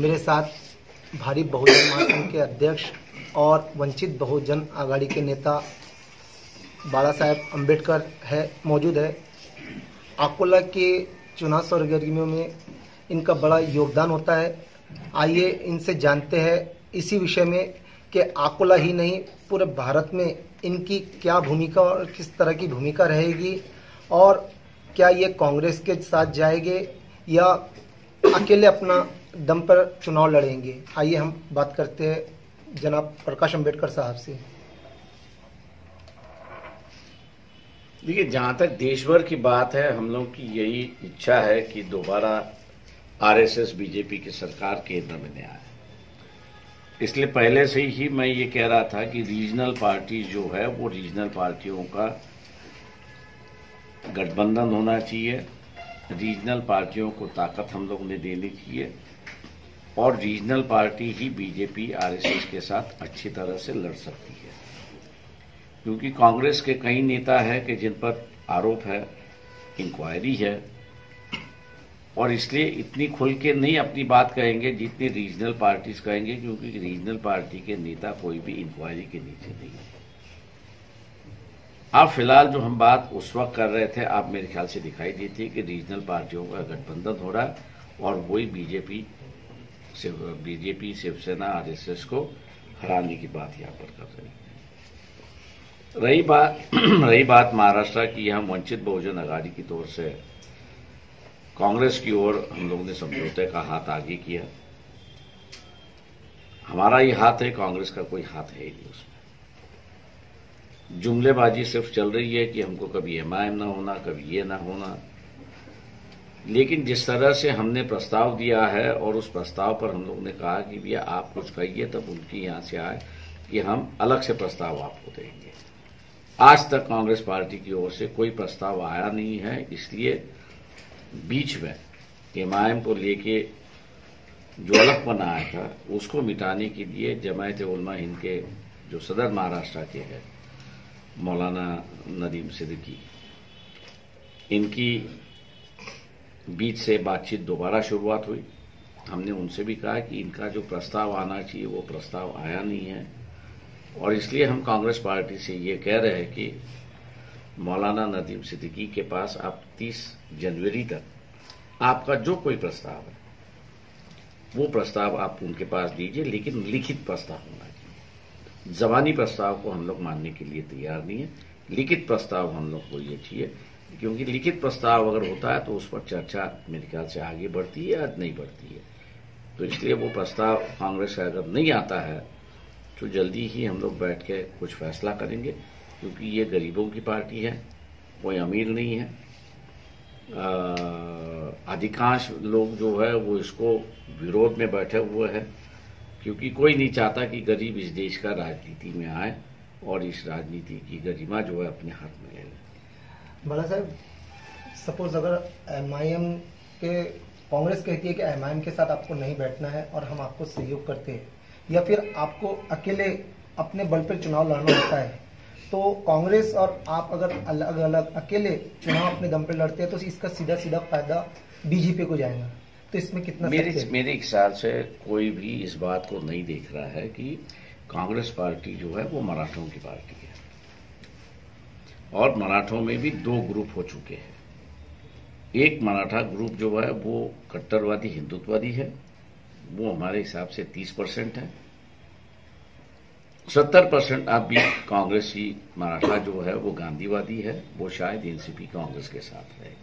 मेरे साथ भारी बहुजन महासंघ के अध्यक्ष और वंचित बहुजन आघाड़ी के नेता बाला साहेब अम्बेडकर मौजूद है। अकोला के चुनाव सरगर्मियों में इनका बड़ा योगदान होता है। आइए इनसे जानते हैं इसी विषय में कि अकोला ही नहीं पूरे भारत में इनकी क्या भूमिका और किस तरह की भूमिका रहेगी, और क्या ये कांग्रेस के साथ जाएंगे या अकेले अपना दम पर चुनाव लड़ेंगे। आइए हम बात करते हैं जनाब प्रकाश अम्बेडकर साहब से। देखिए, जहां तक देश भर की बात है, हम लोग की यही इच्छा है कि दोबारा आरएसएस बीजेपी की सरकार केंद्र में न आए। इसलिए पहले से ही मैं ये कह रहा था कि रीजनल पार्टी जो है वो रीजनल पार्टियों का गठबंधन होना चाहिए। रीजनल पार्टियों को ताकत हम लोग ने देनी चाहिए और रीजनल पार्टी ही बीजेपी आरएसएस के साथ अच्छी तरह से लड़ सकती है, क्योंकि कांग्रेस के कई नेता है कि जिन पर आरोप है, इंक्वायरी है, और इसलिए इतनी खुल के नहीं अपनी बात कहेंगे जितनी रीजनल पार्टीज कहेंगे, क्योंकि रीजनल पार्टी के नेता कोई भी इंक्वायरी के नीचे नहीं है। अब फिलहाल जो हम बात उस वक्त कर रहे थे, आप मेरे ख्याल से दिखाई दी थी कि रीजनल पार्टियों का गठबंधन हो रहा है और वही बीजेपी शिवसेना आरएसएस को हराने की बात यहां पर कर रही है। रही बात महाराष्ट्र की, यहां वंचित बहुजन आघाड़ी की तौर से कांग्रेस की ओर हम लोगों ने समझौते का हाथ आगे किया। हमारा ही हाथ है, कांग्रेस का कोई हाथ है ही नहीं उसमें। जुमलेबाजी सिर्फ चल रही है कि हमको कभी एमआईएम ना होना, कभी ये ना होना, लेकिन जिस तरह से हमने प्रस्ताव दिया है और उस प्रस्ताव पर हम लोगों ने कहा कि भैया आप कुछ कहिए, तब उनकी यहां से आए कि हम अलग से प्रस्ताव आपको देंगे। आज तक कांग्रेस पार्टी की ओर से कोई प्रस्ताव आया नहीं है। इसलिए बीच में एमआईएम को लेके जो अलगपन आया था उसको मिटाने के लिए जमायत उलमा हिंद के जो सदर महाराष्ट्र के हैं मौलाना नदीम सिद्दीकी, इनकी बीच से बातचीत दोबारा शुरुआत हुई। हमने उनसे भी कहा कि इनका जो प्रस्ताव आना चाहिए वो प्रस्ताव आया नहीं है, और इसलिए हम कांग्रेस पार्टी से ये कह रहे हैं कि मौलाना नदीम सिद्दीकी के पास आप 30 जनवरी तक आपका जो कोई प्रस्ताव है वो प्रस्ताव आप उनके पास दीजिए, लेकिन लिखित प्रस्ताव होना चाहिए। जबानी प्रस्ताव को हम लोग मानने के लिए तैयार नहीं है, लिखित प्रस्ताव हम लोग को ये चाहिए, क्योंकि लिखित प्रस्ताव अगर होता है तो उस पर चर्चा मेरे ख्याल से आगे बढ़ती है या नहीं बढ़ती है। तो इसलिए वो प्रस्ताव कांग्रेस का अगर नहीं आता है तो जल्दी ही हम लोग बैठ के कुछ फैसला करेंगे, क्योंकि ये गरीबों की पार्टी है, कोई अमीर नहीं है। अधिकांश लोग जो है वो इसको विरोध में बैठे हुए हैं, क्योंकि कोई नहीं चाहता कि गरीब इस देश का राजनीति में आए और इस राजनीति की गरिमा जो है अपने हाथ में ले लें। बाला साहब, सपोज अगर एमआईएम के कांग्रेस कहती है कि एमआईएम के साथ आपको नहीं बैठना है और हम आपको सहयोग करते हैं, या फिर आपको अकेले अपने बल पर चुनाव लड़ना होता है, तो कांग्रेस और आप अगर अलग अलग अकेले चुनाव अपने दम पर लड़ते हैं तो इसका सीधा सीधा फायदा बीजेपी को जाएगा। तो इसमें कितना मेरे ख्याल से कोई भी इस बात को नहीं देख रहा है कि कांग्रेस पार्टी जो है वो मराठों की पार्टी है, और मराठों में भी 2 ग्रुप हो चुके हैं। एक मराठा ग्रुप जो है वो कट्टरवादी हिंदुत्ववादी है, वो हमारे हिसाब से 30% है। 70% आप भी कांग्रेसी मराठा जो है वो गांधीवादी है, वो शायद एनसीपी कांग्रेस के साथ रहेगा।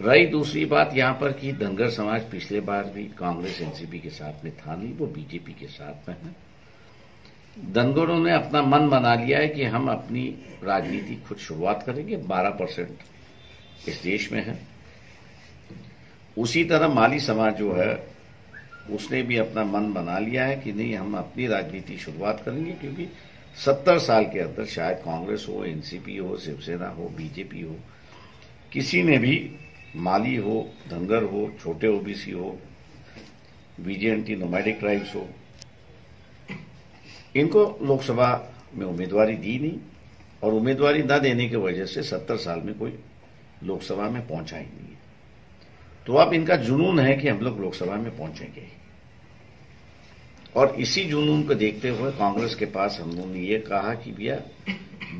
रही दूसरी बात यहां पर कि धनगर समाज पिछले बार भी कांग्रेस एनसीपी के साथ में था नहीं, वो बीजेपी के साथ में है। धनगरों ने अपना मन बना लिया है कि हम अपनी राजनीति खुद शुरुआत करेंगे। 12% इस देश में है। उसी तरह माली समाज जो है उसने भी अपना मन बना लिया है कि नहीं, हम अपनी राजनीति शुरुआत करेंगे, क्योंकि 70 साल के अंदर शायद कांग्रेस हो, एनसीपी हो, शिवसेना हो, बीजेपी हो, किसी ने भी माली हो, धनगर हो, छोटे ओबीसी हो, बीजेएनटी नोमैडिक ट्राइब्स हो, इनको लोकसभा में उम्मीदवारी दी नहीं, और उम्मीदवारी न देने की वजह से 70 साल में कोई लोकसभा में पहुंचा ही नहीं है। तो अब इनका जुनून है कि हम लोग लोकसभा में पहुंचेंगे, और इसी जुनून को देखते हुए कांग्रेस के पास हम लोगों ने ये कहा कि भैया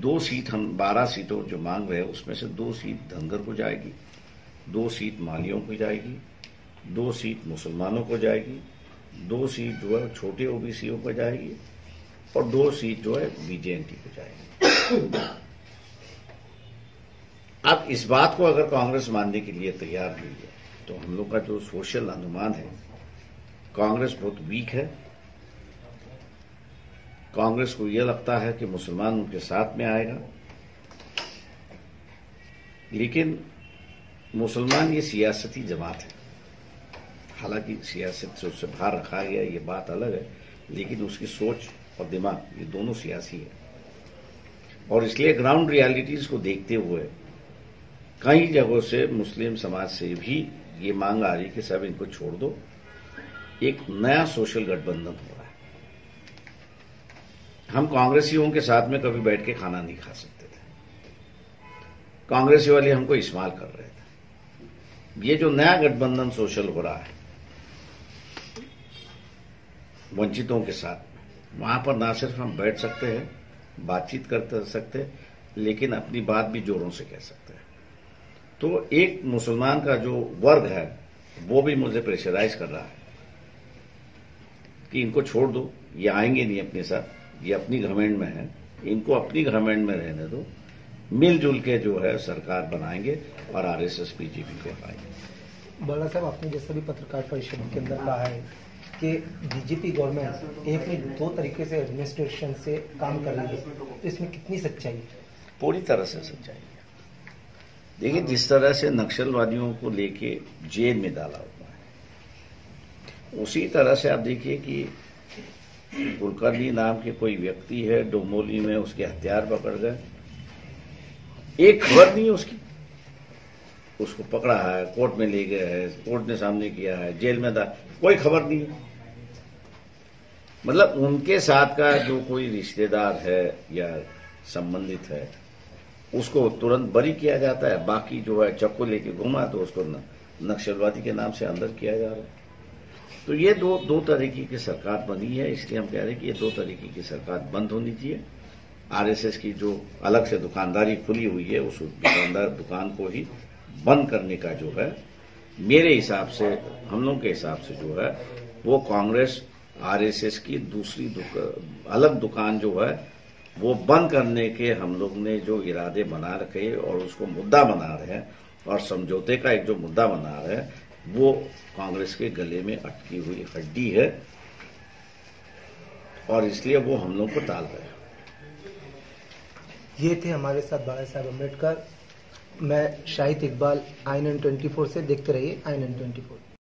2 सीट, हम 12 सीटों जो मांग रहे हैं उसमें से 2 सीट धनगर को जाएगी, 2 सीट मालियों को जाएगी, 2 सीट मुसलमानों को जाएगी, 2 सीट जो है छोटे ओबीसीओं को जाएगी, और 2 सीट जो है बीजेएनटी को जाएगी। अब इस बात को अगर कांग्रेस मानने के लिए तैयार हुई है तो हम लोग का जो सोशल अनुमान है, कांग्रेस बहुत वीक है। कांग्रेस को यह लगता है कि मुसलमान उनके साथ में आएगा, लेकिन मुसलमान ये सियासती जमात है, हालांकि सियासत से उससे बाहर रखा गया ये बात अलग है, लेकिन उसकी सोच और दिमाग ये दोनों सियासी है। और इसलिए ग्राउंड रियलिटीज को देखते हुए कई जगहों से मुस्लिम समाज से भी ये मांग आ रही कि सब इनको छोड़ दो, एक नया सोशल गठबंधन हो रहा है। हम कांग्रेसियों के साथ में कभी बैठ के खाना नहीं खा सकते थे, कांग्रेसी वाले हमको इस्तेमाल कर रहे थे। ये जो नया गठबंधन सोशल हो रहा है वंचितों के साथ, वहां पर ना सिर्फ हम बैठ सकते हैं, बातचीत कर सकते हैं, लेकिन अपनी बात भी जोरों से कह सकते हैं। तो एक मुसलमान का जो वर्ग है वो भी मुझे प्रेशराइज कर रहा है कि इनको छोड़ दो, ये आएंगे नहीं अपने साथ, ये अपनी घमंड में है, इनको अपनी घमंड में रहने दो, मिलजुल के जो है सरकार बनाएंगे और आरएसएस बीजेपी को हटाएंगे। बाला साहब, आपने जैसा भी पत्रकार परिषद के अंदर कहा है कि बीजेपी गवर्नमेंट एक नहीं 2 तरीके से एडमिनिस्ट्रेशन से काम कर रही है, तो इसमें कितनी सच्चाई है? पूरी तरह से सच्चाई है। देखिए, जिस तरह से नक्सलवादियों को लेके जेल में डाला हुआ है, उसी तरह से आप देखिए कि कुलकर्णी नाम के कोई व्यक्ति है, डोमोली में उसके हथियार पकड़ गए, एक खबर नहीं है उसकी, उसको पकड़ा है, कोर्ट में ले गए है, कोर्ट ने सामने किया है, जेल में कोई खबर नहीं है। मतलब उनके साथ का जो कोई रिश्तेदार है या संबंधित है उसको तुरंत बरी किया जाता है, बाकी जो है चक्कू लेके घुमा तो उसको नक्सलवादी के नाम से अंदर किया जा रहा है। तो ये दो तरीके की सरकार बनी है, इसलिए हम कह रहे हैं कि ये 2 तरीके की सरकार बंद होनी चाहिए। आरएसएस की जो अलग से दुकानदारी खुली हुई है उस दुकान को ही बंद करने का जो है मेरे हिसाब से, हम लोग के हिसाब से जो है वो कांग्रेस आरएसएस की दूसरी अलग दुकान जो है वो बंद करने के हम लोग ने जो इरादे बना रखे और उसको मुद्दा बना रहे हैं और समझौते का एक जो मुद्दा बना रहे हैं वो कांग्रेस के गले में अटकी हुई हड्डी है, और इसलिए वो हम लोग को टाल रहे हैं। ये थे हमारे साथ बाला साहब अम्बेडकर। मैं शाहिद इकबाल, INN24 से। देखते रहिए INN24।